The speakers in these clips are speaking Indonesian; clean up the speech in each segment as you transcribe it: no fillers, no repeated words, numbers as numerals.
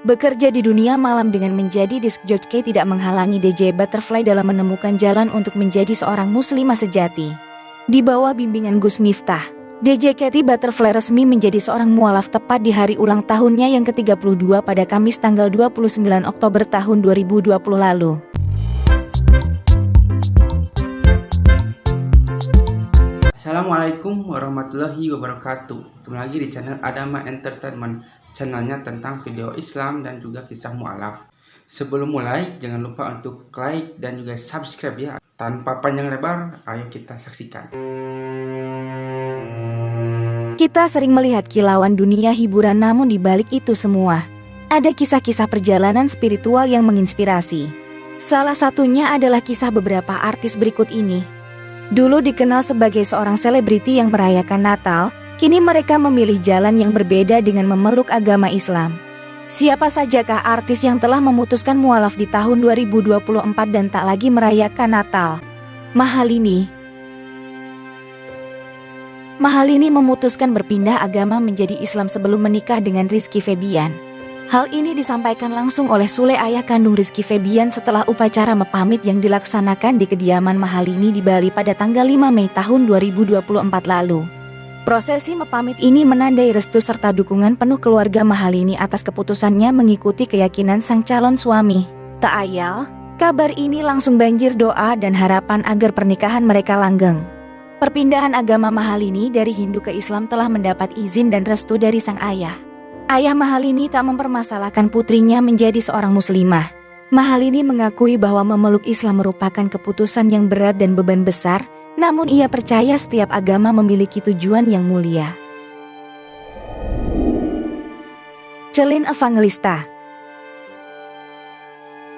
Bekerja di dunia malam dengan menjadi disc jockey tidak menghalangi DJ Butterfly dalam menemukan jalan untuk menjadi seorang muslimah sejati. Di bawah bimbingan Gus Miftah, DJ Katy Butterfly resmi menjadi seorang mualaf tepat di hari ulang tahunnya yang ke-32 pada Kamis tanggal 29 Oktober tahun 2020 lalu. Assalamualaikum warahmatullahi wabarakatuh. Kembali lagi di channel Adama Entertainment, channelnya tentang video Islam dan juga kisah mu'alaf. Sebelum mulai, jangan lupa untuk like dan juga subscribe ya. Tanpa panjang lebar, ayo kita saksikan. Kita sering melihat kilauan dunia hiburan, namun di balik itu semua ada kisah-kisah perjalanan spiritual yang menginspirasi. Salah satunya adalah kisah beberapa artis berikut ini. Dulu dikenal sebagai seorang selebriti yang merayakan Natal, kini mereka memilih jalan yang berbeda dengan memeluk agama Islam. Siapa sajakah artis yang telah memutuskan mualaf di tahun 2024 dan tak lagi merayakan Natal? Mahalini memutuskan berpindah agama menjadi Islam sebelum menikah dengan Rizky Febian. Hal ini disampaikan langsung oleh Sule, ayah kandung Rizky Febian, setelah upacara mepamit yang dilaksanakan di kediaman Mahalini di Bali pada tanggal 5 Mei tahun 2024 lalu. Prosesi mepamit ini menandai restu serta dukungan penuh keluarga Mahalini atas keputusannya mengikuti keyakinan sang calon suami. Tak ayal, kabar ini langsung banjir doa dan harapan agar pernikahan mereka langgeng. Perpindahan agama Mahalini dari Hindu ke Islam telah mendapat izin dan restu dari sang ayah. Ayah Mahalini tak mempermasalahkan putrinya menjadi seorang muslimah. Mahalini mengakui bahwa memeluk Islam merupakan keputusan yang berat dan beban besar, namun ia percaya setiap agama memiliki tujuan yang mulia. Celine Evangelista.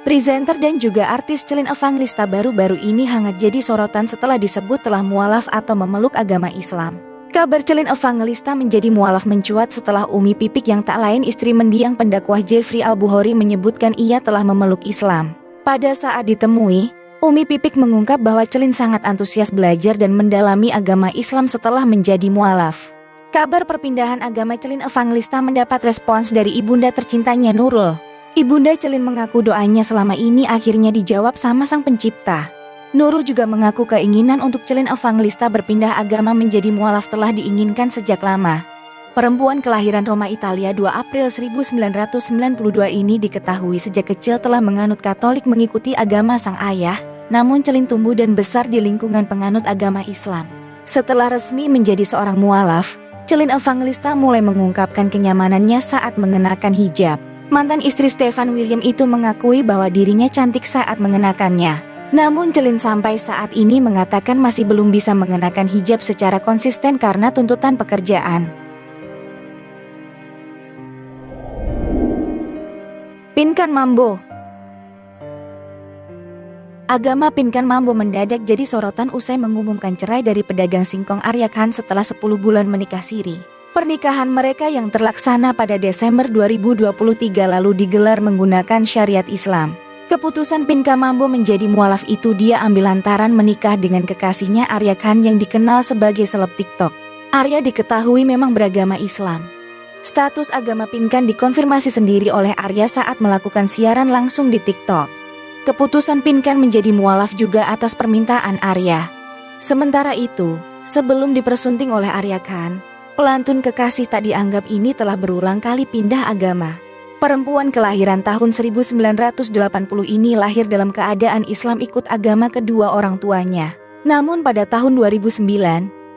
Presenter dan juga artis Celine Evangelista baru-baru ini hangat jadi sorotan setelah disebut telah mualaf atau memeluk agama Islam. Kabar Celine Evangelista menjadi mualaf mencuat setelah Umi Pipik yang tak lain istri mendiang pendakwah Jeffrey Al-Bukhari menyebutkan ia telah memeluk Islam. Pada saat ditemui, Umi Pipik mengungkap bahwa Celine sangat antusias belajar dan mendalami agama Islam setelah menjadi mualaf. Kabar perpindahan agama Celine Evangelista mendapat respons dari ibunda tercintanya Nurul. Ibunda Celine mengaku doanya selama ini akhirnya dijawab sama Sang Pencipta. Nurul juga mengaku keinginan untuk Celine Evangelista berpindah agama menjadi mualaf telah diinginkan sejak lama. Perempuan kelahiran Roma, Italia 2 April 1992 ini diketahui sejak kecil telah menganut Katolik mengikuti agama sang ayah, namun Celine tumbuh dan besar di lingkungan penganut agama Islam. Setelah resmi menjadi seorang mualaf, Celine Evangelista mulai mengungkapkan kenyamanannya saat mengenakan hijab. Mantan istri Stefan William itu mengakui bahwa dirinya cantik saat mengenakannya. Namun Celine sampai saat ini mengatakan masih belum bisa mengenakan hijab secara konsisten karena tuntutan pekerjaan. Pinkan Mambo. Agama Pinkan Mambo mendadak jadi sorotan usai mengumumkan cerai dari pedagang singkong Arya Khan setelah 10 bulan menikah siri. Pernikahan mereka yang terlaksana pada Desember 2023 lalu digelar menggunakan syariat Islam. Keputusan Pinkan Mambo menjadi mualaf itu dia ambil lantaran menikah dengan kekasihnya Arya Khan yang dikenal sebagai seleb TikTok. Arya diketahui memang beragama Islam. Status agama Pinkan dikonfirmasi sendiri oleh Arya saat melakukan siaran langsung di TikTok. Keputusan Pinkan menjadi mualaf juga atas permintaan Arya. Sementara itu, sebelum dipersunting oleh Arya Khan, pelantun kekasih tak dianggap ini telah berulang kali pindah agama. Perempuan kelahiran tahun 1980 ini lahir dalam keadaan Islam ikut agama kedua orang tuanya. Namun pada tahun 2009,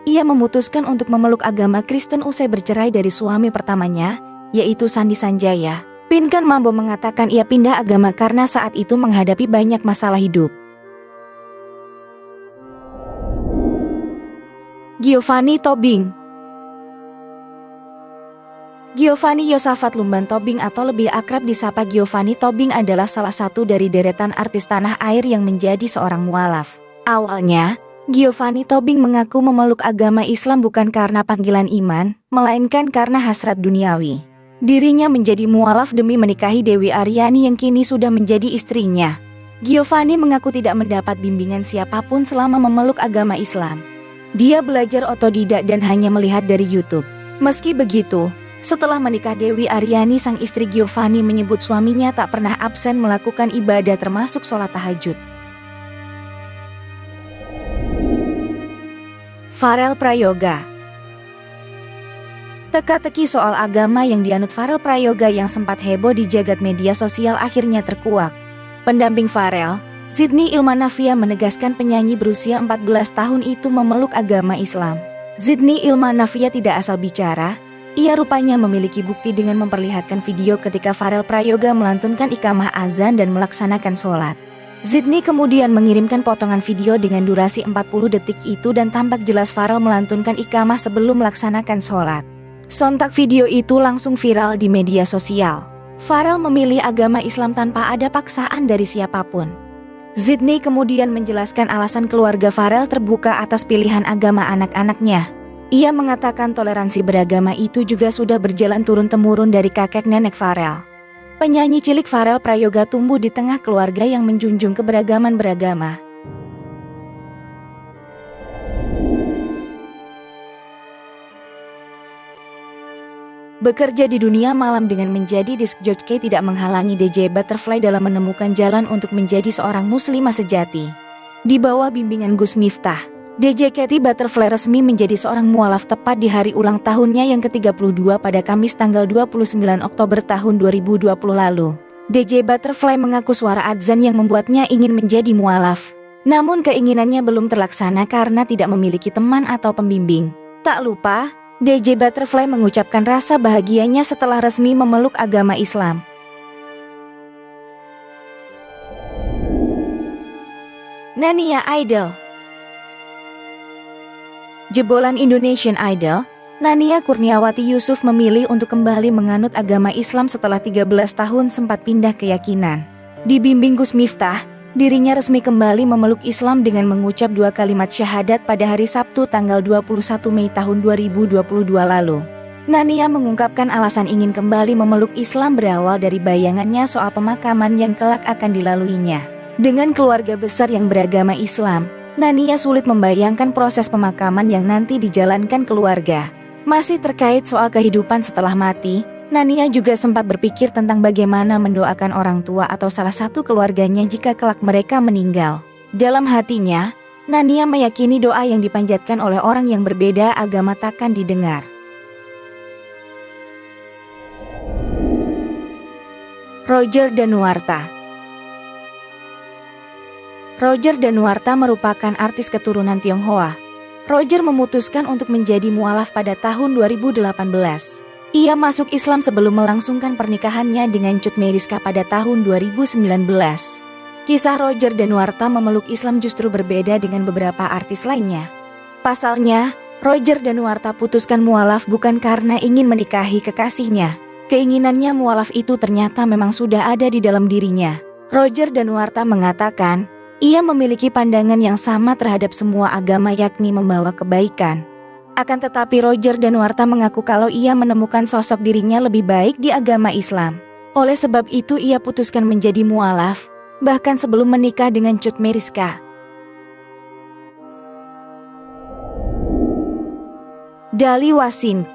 ia memutuskan untuk memeluk agama Kristen usai bercerai dari suami pertamanya, yaitu Sandi Sanjaya. Pinkan Mambo mengatakan ia pindah agama karena saat itu menghadapi banyak masalah hidup. Giovanni Tobing. Giovanni Yosafat Lumban Tobing atau lebih akrab disapa Giovanni Tobing adalah salah satu dari deretan artis tanah air yang menjadi seorang mualaf. Awalnya, Giovanni Tobing mengaku memeluk agama Islam bukan karena panggilan iman, melainkan karena hasrat duniawi. Dirinya menjadi mualaf demi menikahi Dewi Aryani yang kini sudah menjadi istrinya. Giovanni mengaku tidak mendapat bimbingan siapapun selama memeluk agama Islam. Dia belajar otodidak dan hanya melihat dari YouTube. Meski begitu, Setelah menikah, Dewi Aryani, sang istri Giovanni, menyebut suaminya tak pernah absen melakukan ibadah termasuk sholat tahajud. Farel Prayoga. Teka-teki soal agama yang dianut Farel Prayoga yang sempat heboh di jagat media sosial akhirnya terkuak. Pendamping Farel, Sydney Ilmanavia, menegaskan penyanyi berusia 14 tahun itu memeluk agama Islam. Sydney Ilmanavia tidak asal bicara. Ia rupanya memiliki bukti dengan memperlihatkan video ketika Farel Prayoga melantunkan iqamah azan dan melaksanakan sholat. Sydney kemudian mengirimkan potongan video dengan durasi 40 detik itu dan tampak jelas Farel melantunkan iqamah sebelum melaksanakan sholat. Sontak video itu langsung viral di media sosial. Farel memilih agama Islam tanpa ada paksaan dari siapapun. Sydney kemudian menjelaskan alasan keluarga Farel terbuka atas pilihan agama anak-anaknya. Ia mengatakan toleransi beragama itu juga sudah berjalan turun-temurun dari kakek nenek Farel. Penyanyi cilik Farel Prayoga tumbuh di tengah keluarga yang menjunjung keberagaman beragama. Bekerja di dunia malam dengan menjadi disc jockey tidak menghalangi DJ Butterfly dalam menemukan jalan untuk menjadi seorang muslimah sejati. Di bawah bimbingan Gus Miftah, DJ Katy Butterfly resmi menjadi seorang mualaf tepat di hari ulang tahunnya yang ke-32 pada Kamis tanggal 29 Oktober tahun 2020 lalu. DJ Butterfly mengaku suara adzan yang membuatnya ingin menjadi mualaf. Namun keinginannya belum terlaksana karena tidak memiliki teman atau pembimbing. Tak lupa, DJ Butterfly mengucapkan rasa bahagianya setelah resmi memeluk agama Islam. Nania Idol. Jebolan Indonesian Idol, Nania Kurniawati Yusuf memilih untuk kembali menganut agama Islam setelah 13 tahun sempat pindah keyakinan. Dibimbing Gus Miftah, dirinya resmi kembali memeluk Islam dengan mengucap 2 kalimat syahadat pada hari Sabtu tanggal 21 Mei tahun 2022 lalu. Nania mengungkapkan alasan ingin kembali memeluk Islam berawal dari bayangannya soal pemakaman yang kelak akan dilaluinya. Dengan keluarga besar yang beragama Islam, Nania sulit membayangkan proses pemakaman yang nanti dijalankan keluarga. Masih terkait soal kehidupan setelah mati, Nania juga sempat berpikir tentang bagaimana mendoakan orang tua atau salah satu keluarganya jika kelak mereka meninggal. Dalam hatinya, Nania meyakini doa yang dipanjatkan oleh orang yang berbeda agama takkan didengar. Roger Danuarta. Roger Danuarta merupakan artis keturunan Tionghoa. Roger memutuskan untuk menjadi mualaf pada tahun 2018. Ia masuk Islam sebelum melangsungkan pernikahannya dengan Cut Meyriska pada tahun 2019. Kisah Roger Danuarta memeluk Islam justru berbeda dengan beberapa artis lainnya. Pasalnya, Roger Danuarta putuskan mualaf bukan karena ingin menikahi kekasihnya. Keinginannya mualaf itu ternyata memang sudah ada di dalam dirinya. Roger Danuarta mengatakan, ia memiliki pandangan yang sama terhadap semua agama yakni membawa kebaikan. Akan tetapi Roger Danuarta mengaku kalau ia menemukan sosok dirinya lebih baik di agama Islam. Oleh sebab itu ia putuskan menjadi mualaf, bahkan sebelum menikah dengan Cut Meyriska. Dali Wasin.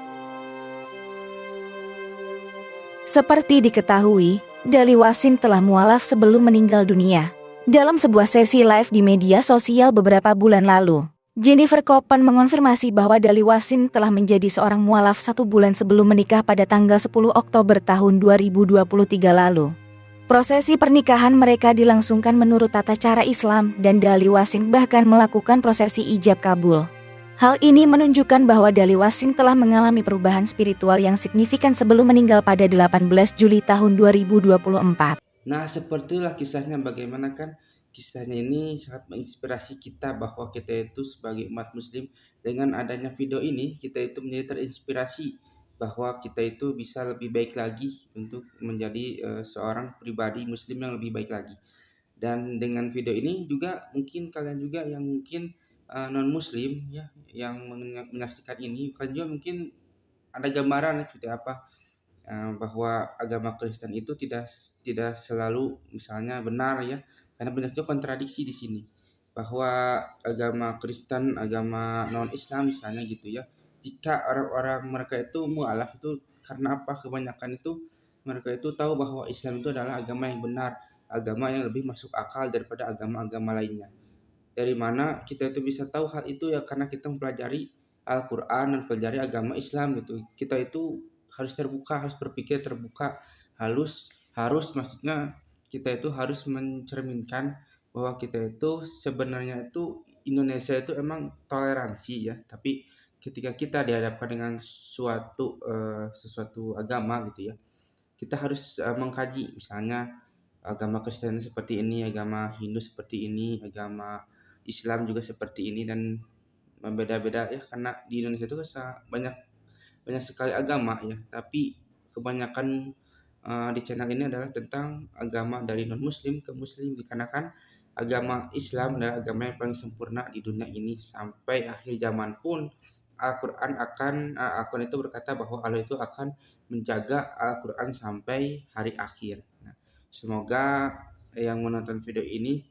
Seperti diketahui, Dali Wasin telah mualaf sebelum meninggal dunia. Dalam sebuah sesi live di media sosial beberapa bulan lalu, Jennifer Koppen mengonfirmasi bahwa Dali Wasin telah menjadi seorang mualaf 1 bulan sebelum menikah pada tanggal 10 Oktober tahun 2023 lalu. Prosesi pernikahan mereka dilangsungkan menurut tata cara Islam dan Dali Wasin bahkan melakukan prosesi ijab kabul. Hal ini menunjukkan bahwa Dali Wasin telah mengalami perubahan spiritual yang signifikan sebelum meninggal pada 18 Juli tahun 2024. Nah, sepertilah kisahnya, bagaimana kan kisahnya ini sangat menginspirasi kita bahwa kita itu sebagai umat muslim, dengan adanya video ini kita itu menjadi terinspirasi bahwa kita itu bisa lebih baik lagi untuk menjadi seorang pribadi muslim yang lebih baik lagi. Dan dengan video ini juga mungkin kalian juga yang mungkin non muslim ya, yang menyaksikan ini, kalian juga mungkin ada gambaran seperti apa bahwa agama Kristen itu tidak selalu misalnya benar ya, karena banyak juga kontradiksi di sini bahwa agama Kristen, agama non Islam misalnya gitu ya, jika orang-orang mereka itu mualaf itu Karena apa? Kebanyakan itu mereka itu tahu bahwa Islam itu adalah agama yang benar, agama yang lebih masuk akal daripada agama-agama lainnya. Dari mana kita itu bisa tahu hal itu ya karena kita mempelajari Al-Quran dan mempelajari agama Islam gitu. Kita itu harus terbuka, harus berpikir terbuka, harus maksudnya kita itu harus mencerminkan bahwa kita itu sebenarnya itu Indonesia itu emang toleransi ya, tapi ketika kita dihadapkan dengan sesuatu agama gitu ya, kita harus mengkaji misalnya agama Kristen seperti ini, agama Hindu seperti ini, agama Islam juga seperti ini dan beda-beda ya karena di Indonesia itu banyak banyak sekali agama ya, tapi kebanyakan di channel ini adalah tentang agama dari non-muslim ke muslim dikarenakan agama Islam adalah agama yang paling sempurna di dunia ini sampai akhir zaman pun Al-Quran itu berkata bahwa Allah itu akan menjaga Al-Quran sampai hari akhir. Nah, semoga yang menonton video ini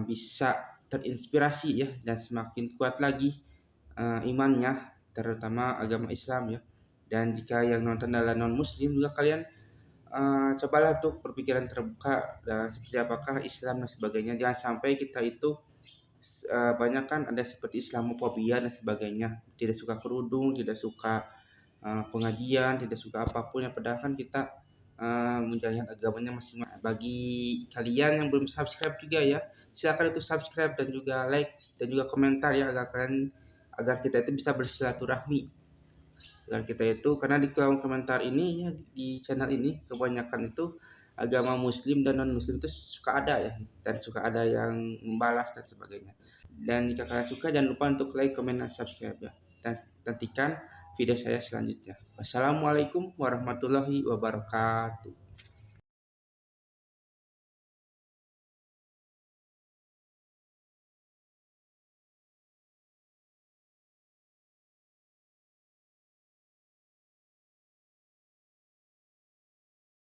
bisa terinspirasi ya dan semakin kuat lagi imannya terutama agama Islam ya. Dan jika yang nonton adalah non muslim juga kalian cobalah untuk berpikiran terbuka dan seperti apakah Islam dan sebagainya. Jangan sampai kita itu banyak kan ada seperti Islamofobia dan sebagainya, tidak suka kerudung, tidak suka pengajian, tidak suka apapun yang padahal kan kita menjalankan agamanya masing-masing. Bagi kalian yang belum subscribe juga ya, silakan itu subscribe dan juga like dan juga komentar ya agar kita itu bisa bersilaturahmi. Agar kita itu karena di kolom komentar ini ya di channel ini kebanyakan itu agama muslim dan non muslim itu suka ada ya dan suka ada yang membalas dan sebagainya. Dan jika kalian suka jangan lupa untuk like, komen, dan subscribe ya. Dan nantikan video saya selanjutnya. Wassalamualaikum warahmatullahi wabarakatuh.